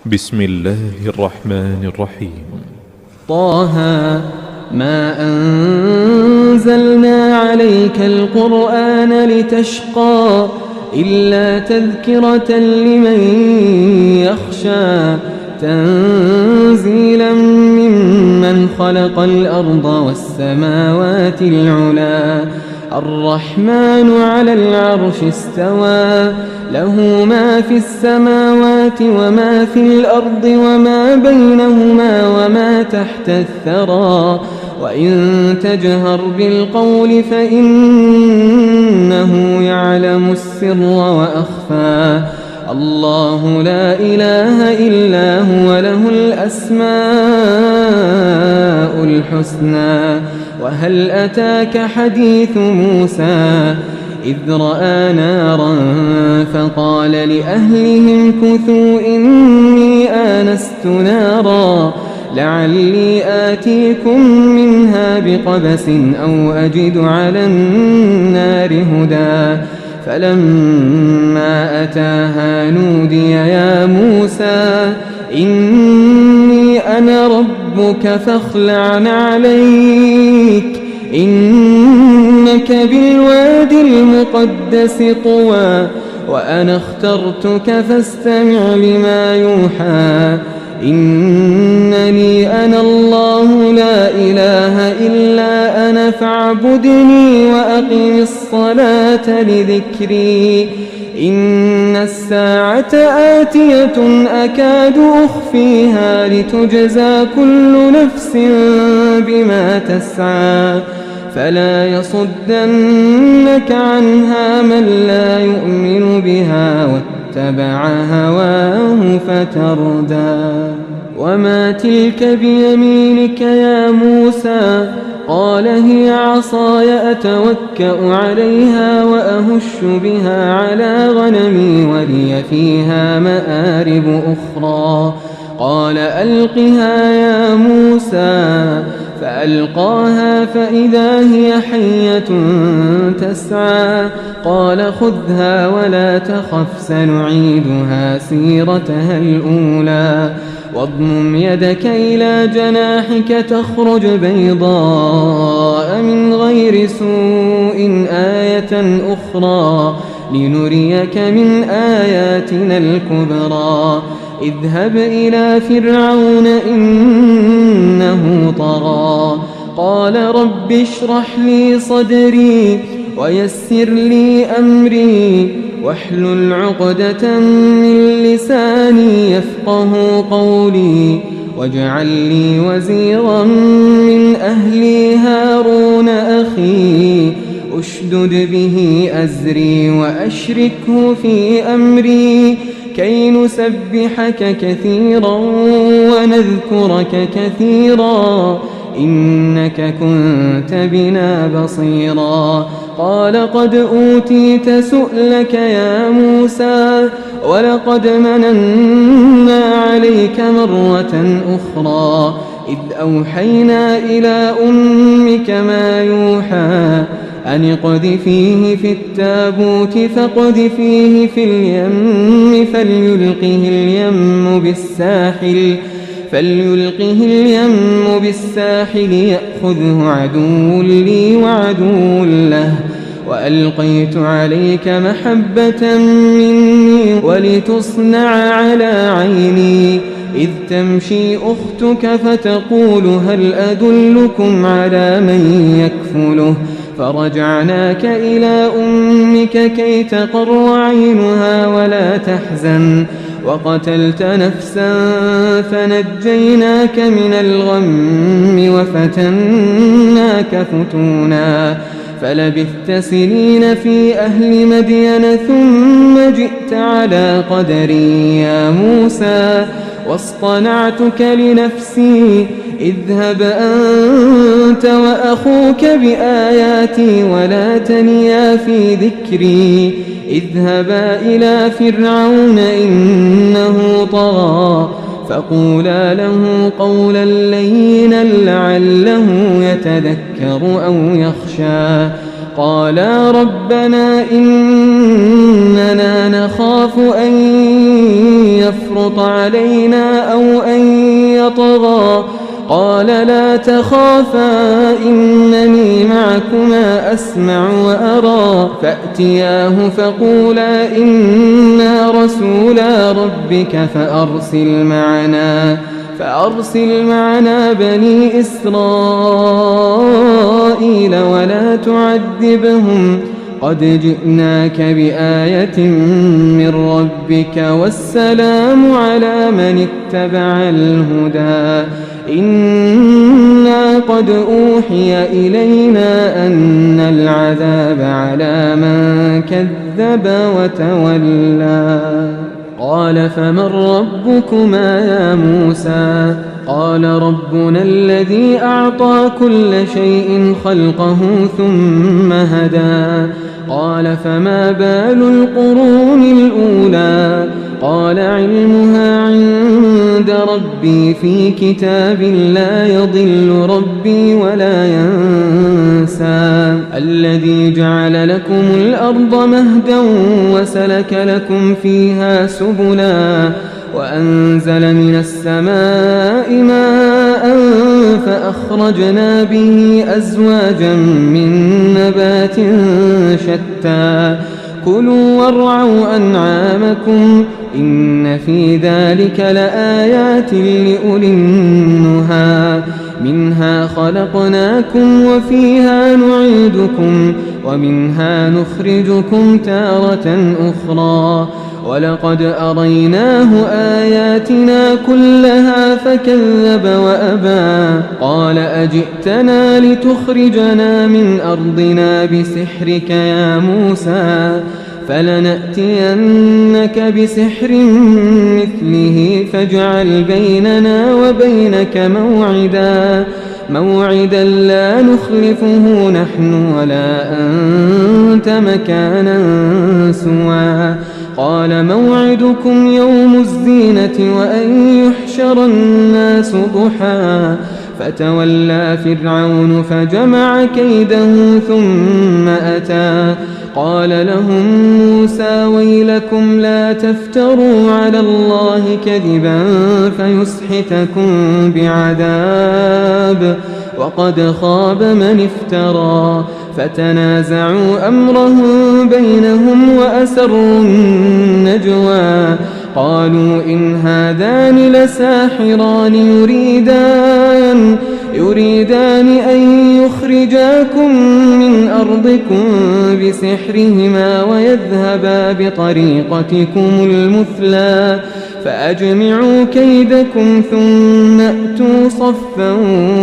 بسم الله الرحمن الرحيم. طه ما أنزلنا عليك القرآن لتشقى إلا تذكرة لمن يخشى تنزيلا ممن خلق الأرض والسماوات العلا الرحمن على العرش استوى له ما في السماوات وما في الأرض وما بينهما وما تحت الثرى وإن تجهر بالقول فإنه يعلم السر وأخفى الله لا إله إلا هو له الأسماء الحسنى وهل أتاك حديث موسى إذ رأى نارا فقال لأهلهم كثوا إني آنست نارا لعلي آتيكم منها بقبس أو أجد على النار هدى فلما أتاها نودي يا موسى إني أنا ربك فاخلع عليك إنك بالواد المقدس طوى وأنا اخترتك فاستمع لما يوحى إنني أنا الله لا إله إلا أنا فاعبدني وأقم الصلاة لذكري إن الساعة آتية أكاد أخفيها لتجزى كل نفس بما تسعى فلا يصدنك عنها من لا يؤمن بها واتبع هواه فتردى وما تلك بيمينك يا موسى قال هي عصاي أتوكأ عليها وأهش بها على غنمي ولي فيها مآرب أخرى قال ألقها يا موسى فألقاها فإذا هي حية تسعى قال خذها ولا تخف سنعيدها سيرتها الأولى واضمم يدك إلى جناحك تخرج بيضاء من غير سوء آية أخرى لنريك من آياتنا الكبرى اذهب إلى فرعون إنه طغى قال رب اشرح لي صدري ويسر لي أمري واحلل عقدة من لساني يفقه قولي واجعل لي وزيرا من أهلي هارون أخي أشدد به أزري وأشركه في أمري كي نسبحك كثيرا ونذكرك كثيرا إنك كنت بنا بصيرا قال قد أوتيت سؤلك يا موسى ولقد مننا عليك مرة أخرى إذ أوحينا إلى أمك ما يوحى أن اقذفيه في التابوت فاقذفيه في اليم فليلقه اليم بالساحل يأخذه عدو لي وعدو له وألقيت عليك محبة مني ولتصنع على عيني إذ تمشي أختك فتقول هل أدلكم على من يكفله فرجعناك إلى أمك كي تقر عينها ولا تحزن وقتلت نفسا فنجيناك من الغم وفتناك فتونا فلبثت سنين في أهل مدين ثم جئت على قدري يا موسى واصطنعتك لنفسي اذهب أنت وأخوك بآياتي ولا تنيا في ذكري اذهبا إلى فرعون إنه طغى فقولا له قولا لينا لعله يتذكر أو يخشى قالا ربنا إننا نخاف أن يسخط علينا أو أن يطغى قال لا تخافا إنني معكما أسمع وأرى فأتياه فقولا إنا رسولا ربك فأرسل معنا بني إسرائيل ولا تعذبهم قد جئناك بآية من ربك والسلام على من اتبع الهدى إنا قد أوحي إلينا أن العذاب على من كذب وتولى قال فمن ربكما يا موسى قال ربنا الذي أعطى كل شيء خلقه ثم هدى قال فما بال القرون الأولى قال علمها عند ربي في كتاب لا يضل ربي ولا ينسى الذي جعل لكم الأرض مهدا وسلك لكم فيها سبلا وأنزل من السماء ماء فأخرجنا به أزواجا من نبات شتى كلوا وارعوا أنعامكم إن في ذلك لآيات لأولي النهى منها خلقناكم وفيها نعيدكم ومنها نخرجكم تارة أخرى ولقد أريناه آياتنا كلها فكذب وأبى قال أجئتنا لتخرجنا من أرضنا بسحرك يا موسى فلنأتينك بسحر مثله فاجعل بيننا وبينك موعدا لا نخلفه نحن ولا أنت مكانا سوى قال موعدكم يوم الزينة وأن يحشر الناس ضحى فتولى فرعون فجمع كيده ثم أتى قال لهم موسى ويلكم لا تفتروا على الله كذبا فيسحتكم بعذاب وقد خاب من افترى فتنازعوا أمرهم بينهم وأسروا النجوى قالوا إن هذان لساحران يريدان أن يخرجاكم من أرضكم بسحرهما ويذهبا بطريقتكم المثلى فأجمعوا كيدكم ثم أتوا صفا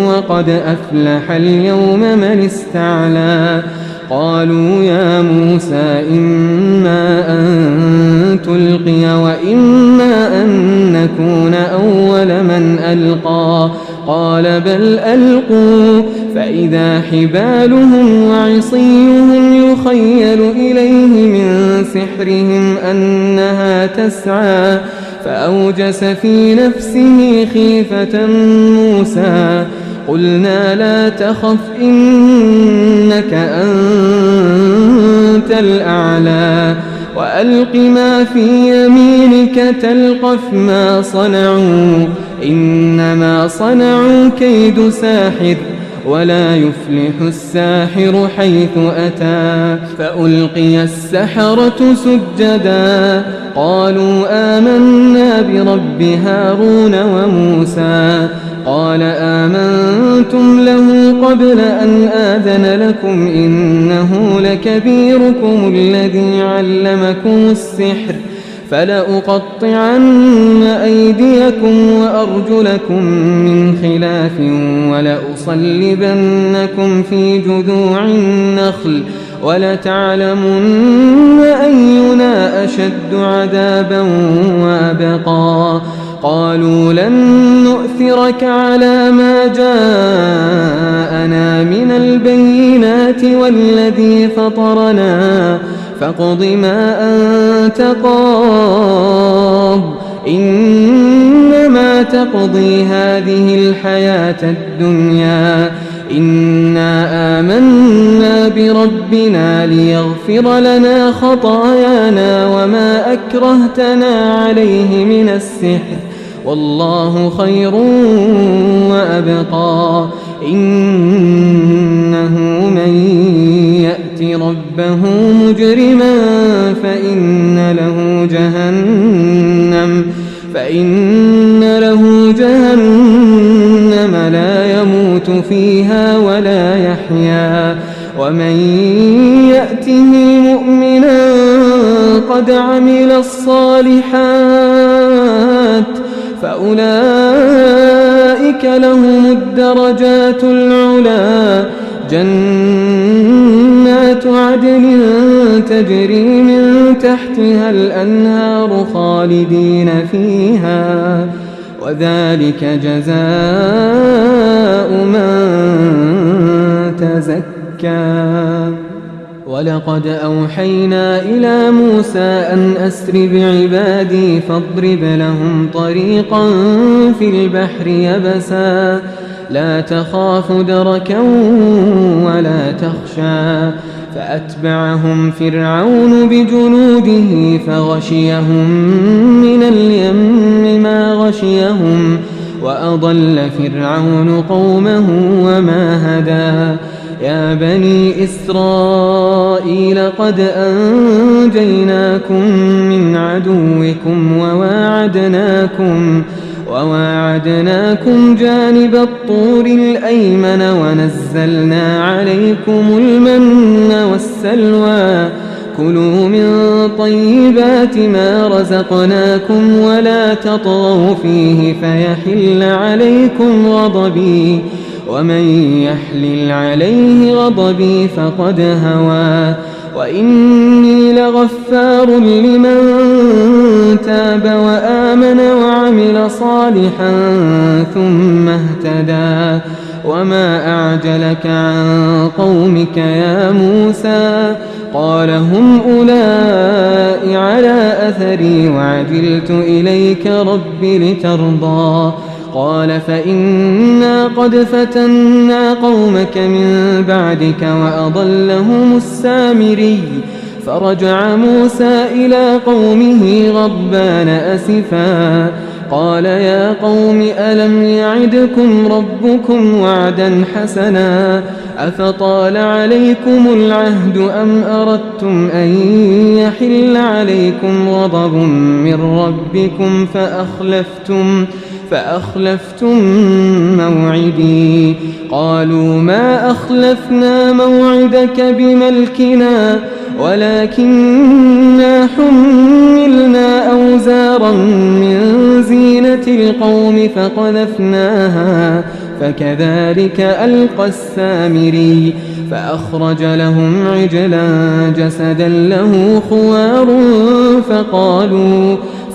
وقد أفلح اليوم من استعلى قالوا يا موسى إما أن تلقي وإما أن نكون أول من ألقى قال بل ألقوا فإذا حبالهم وعصيهم يخيل إليه من سحرهم أنها تسعى فأوجس في نفسه خيفة موسى قلنا لا تخف إنك أنت الأعلى وألق ما في يمينك تلقف ما صنعوا إنما صنعوا كيد ساحر ولا يفلح الساحر حيث أتى فألقي السحرة سجدا قالوا آمنا برب هارون وموسى قال آمنتم له قبل أن آذن لكم إنه لكبيركم الذي علمكم السحر فلأقطعن أيديكم وأرجلكم من خلاف ولأصلبنكم في جذوع النخل ولتعلمن أينا أشد عذابا وأبقى قالوا لن نؤثرك على ما جاءنا من البينات والذي فطرنا فاقض ما أنت قاض إنما تقضي هذه الحياة الدنيا إنا آمنا برب ربنا ليغفر لنا خطايانا وما أكرهتنا عليه من السحر والله خير وأبقى. إنه من يأت ربه مجرما فإن له جهنم لا يموت فيها ولا يحيا. ومن يأته مؤمنا قد عمل الصالحات فأولئك لهم الدرجات العلى جنات عدن تجري من تحتها الأنهار خالدين فيها وذلك جزاء من تزكى. ولقد أوحينا إلى موسى أن أسر بعبادي فاضرب لهم طريقا في البحر يبسا لا تخاف دركا ولا تخشى. فأتبعهم فرعون بجنوده فغشيهم من اليم ما غشيهم وأضل فرعون قومه وما هدى. يا بني إسرائيل قد أنجيناكم من عدوكم وواعدناكم جانب الطور الأيمن ونزلنا عليكم المن والسلوى. كلوا من طيبات ما رزقناكم ولا تطغوا فيه فيحل عليكم غضبي ومن يحلل عليه غضبي فقد هوى. وإني لغفار لمن تاب وآمن وعمل صالحا ثم اهتدى. وما أعجلك عن قومك يا موسى قال هم أولئك على أثري وعجلت إليك رب لترضى. قال فإنا قد فتنا قومك من بعدك وأضلهم السامري. فرجع موسى إلى قومه غضبان أسفا قال يا قوم ألم يعدكم ربكم وعدا حسنا أفطال عليكم العهد أم أردتم أن يحل عليكم غضب من ربكم فأخلفتم موعدي. قالوا ما أخلفنا موعدك بملكنا ولكننا حملنا أوزارا من زينة القوم فقذفناها فكذلك ألقى السامري. فأخرج لهم عجلا جسدا له خوار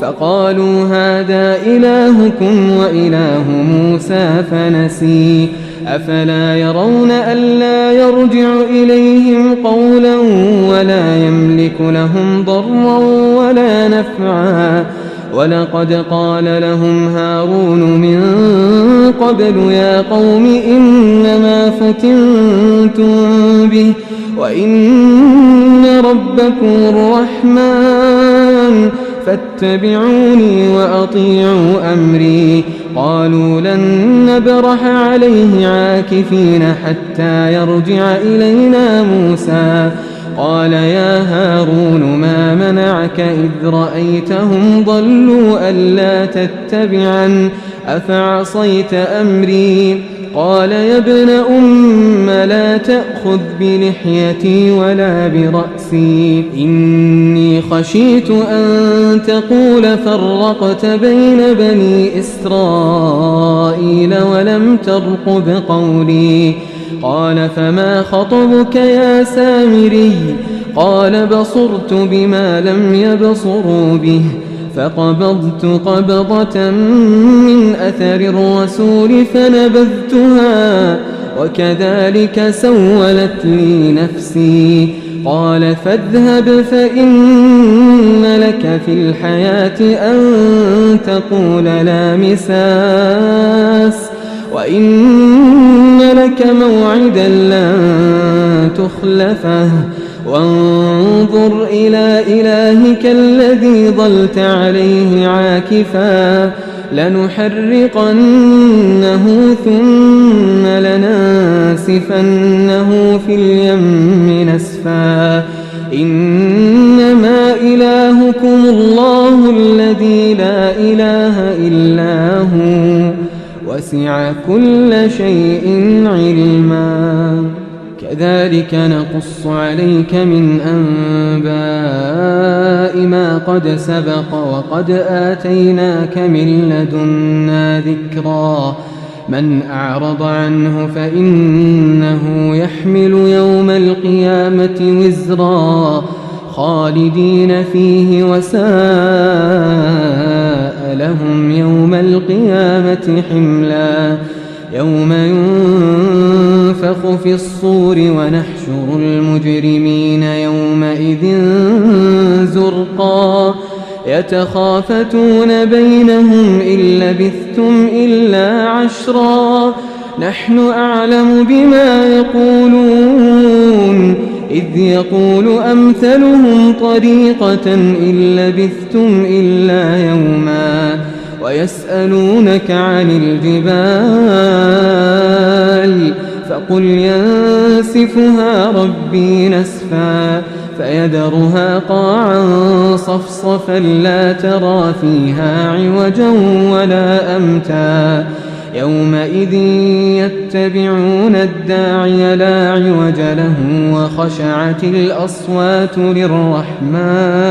فقالوا هذا إلهكم وإله موسى فنسي. أفلا يرون ألا يرجع إليهم قولا ولا يملك لهم ضرا ولا نفعا. ولقد قال لهم هارون من قبل يا قوم إنما فتنتم به وإن ربكم الرحمن فاتبعوني وأطيعوا أمري. قالوا لن نبرح عليه عاكفين حتى يرجع إلينا موسى. قال يا هارون ما منعك إذ رأيتهم ضلوا ألا تتبعن أفعصيت أمري. قال يا ابن أم لا تأخذ بلحيتي ولا برأسي إني خشيت أن تقول فرقت بين بني إسرائيل ولم ترقب قولي. قال فما خطبك يا سامري قال بصرت بما لم يبصروا به فقبضت قبضة من أثر الرسول فنبذتها وكذلك سولت لي نفسي. قال فاذهب فإن لك في الحياة أن تقول لا مساس وإن لك موعدا لن تخلفه وانظر إلى إلهك الذي ظلت عليه عاكفا لنحرقنه ثم لننسفنه في اليم نسفا إنما إلهكم الله الذي لا إله إلا هو وسع كل شيء علما كذلك نقص عليك من أنباء ما قد سبق وقد آتيناك من لدنا ذكرا من أعرض عنه فإنه يحمل يوم القيامة وزرا خالدين فيه وساء لهم يوم القيامة حملا يوم ينفخ في الصور ونحشر المجرمين يومئذ زرقا يتخافتون بينهم إن لبثتم إلا عشرا نحن أعلم بما يقولون إذ يقول أمثلهم طريقة إن لبثتم إلا يوما ويسألونك عن الجبال فقل ينسفها ربي نسفا فيذرها قاعا صفصفا لا ترى فيها عوجا ولا أمتا يومئذ يتبعون الداعي لا عوج له وخشعت الأصوات للرحمن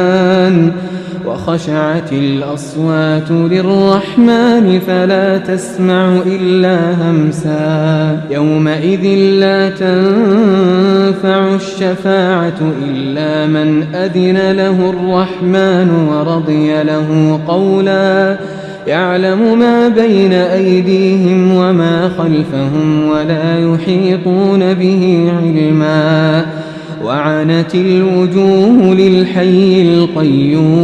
فلا تسمع إلا همسا يومئذ لا تنفع الشفاعة إلا من أذن له الرحمن ورضي له قولا يعلم ما بين أيديهم وما خلفهم ولا يحيطون به علما وعنت الوجوه للحي القيوم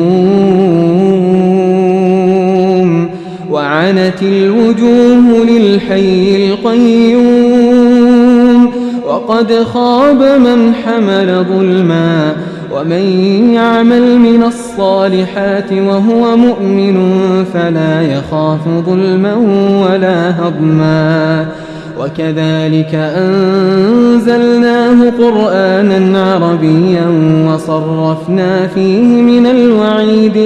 وقد خاب من حمل ظلما ومن يعمل من الصالحات وهو مؤمن فلا يخاف ظلما ولا هضما وكذلك أنزلناه قرآنا عربيا وصرفنا فيه من الوعيد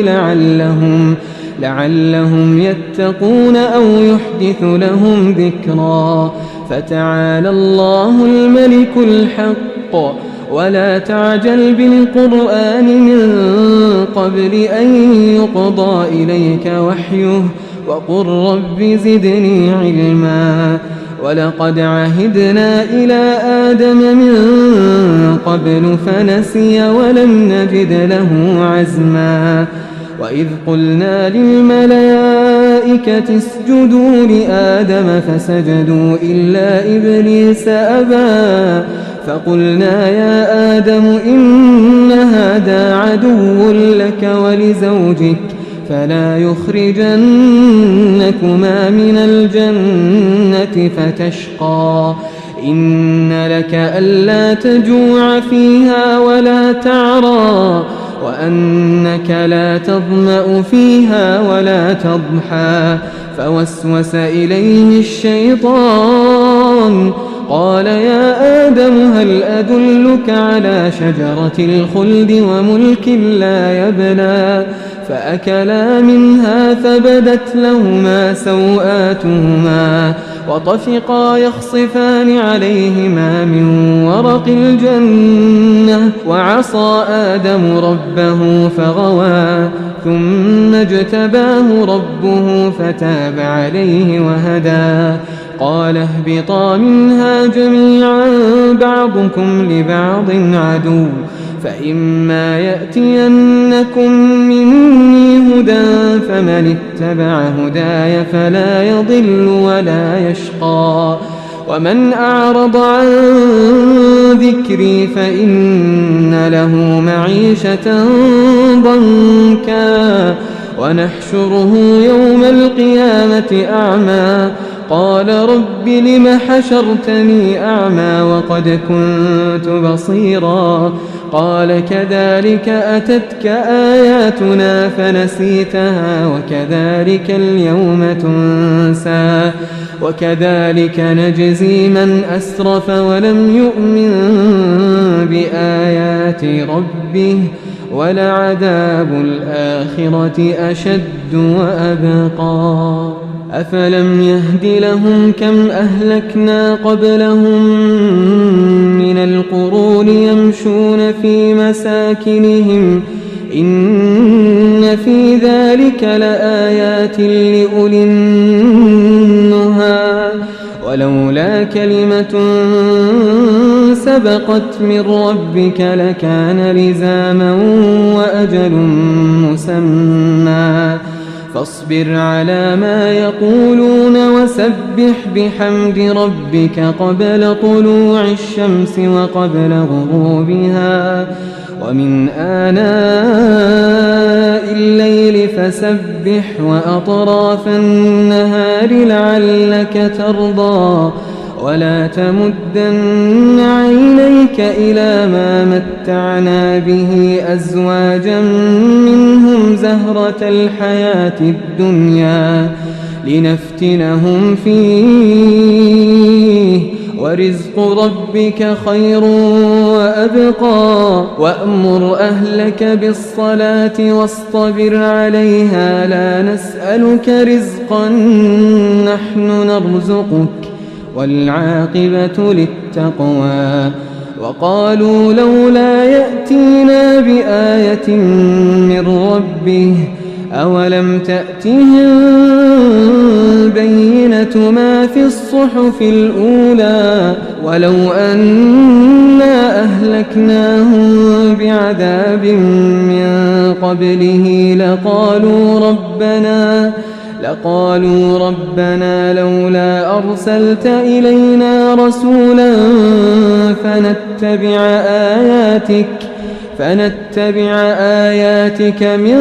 لعلهم يتقون أو يحدث لهم ذكرا فتعالى الله الملك الحق ولا تعجل بالقرآن من قبل أن يقضى إليك وحيه وقل رب زدني علما ولقد عهدنا إلى آدم من قبل فنسي ولم نجد له عزما وإذ قلنا للملائكة اسجدوا لآدم فسجدوا إلا إبليس أبى فقلنا يا آدم إن هذا عدو لك ولزوجك فلا يخرجنكما من الجنة فتشقى إن لك ألا تجوع فيها ولا تعرى وأنك لا تظمأ فيها ولا تضحى فوسوس إليه الشيطان قال يا آدم هل أدلك على شجرة الخلد وملك لا يبلى فأكلا منها فبدت لهما سوآتهما وطفقا يخصفان عليهما من ورق الجنة وعصى آدم ربه فغوى ثم اجتباه ربه فتاب عليه وهدى قال اهبطا منها جميعا بعضكم لبعض عدو فإما يأتينكم مني هدى فمن اتبع هداي فلا يضل ولا يشقى ومن أعرض عن ذكري فإن له معيشة ضنكا ونحشره يوم القيامة أعمى قال رب لم حشرتني أعمى وقد كنت بصيرا قال كذلك أتتك آياتنا فنسيتها وكذلك اليوم تنسى وكذلك نجزي من أسرف ولم يؤمن بآيات ربه ولعذاب الآخرة أشد وأبقى أفلم يهد لهم كم أهلكنا قبلهم من القرون يمشون في مساكنهم إن في ذلك لآيات لأولي النهى ولولا كلمة سبقت من ربك لكان لزاما وأجل مسمى فاصبر على ما يقولون وسبح بحمد ربك قبل طلوع الشمس وقبل غروبها ومن آناء الليل فسبح وأطراف النهار لعلك ترضى ولا تمدن عينيك إلى ما متعنا به أزواجا منهم زهرة الحياة الدنيا لنفتنهم فيه ورزق ربك خير وأبقى وأمر أهلك بالصلاة واصطبر عليها لا نسألك رزقا نحن نرزقك والعاقبة للتقوى وقالوا لولا يأتينا بآية من ربه أولم تأتهم بينة ما في الصحف الأولى ولو أنا أهلكناهم بعذاب من قبله لقالوا ربنا لولا أرسلت إلينا رسولا فنتبع آياتك من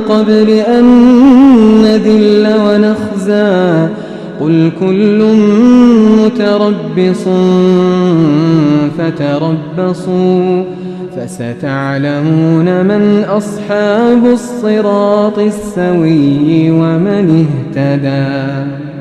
قبل أن نذل ونخزى قل كل متربص فتربصوا فستعلمون من أصحاب الصراط السوي ومن اهتدى.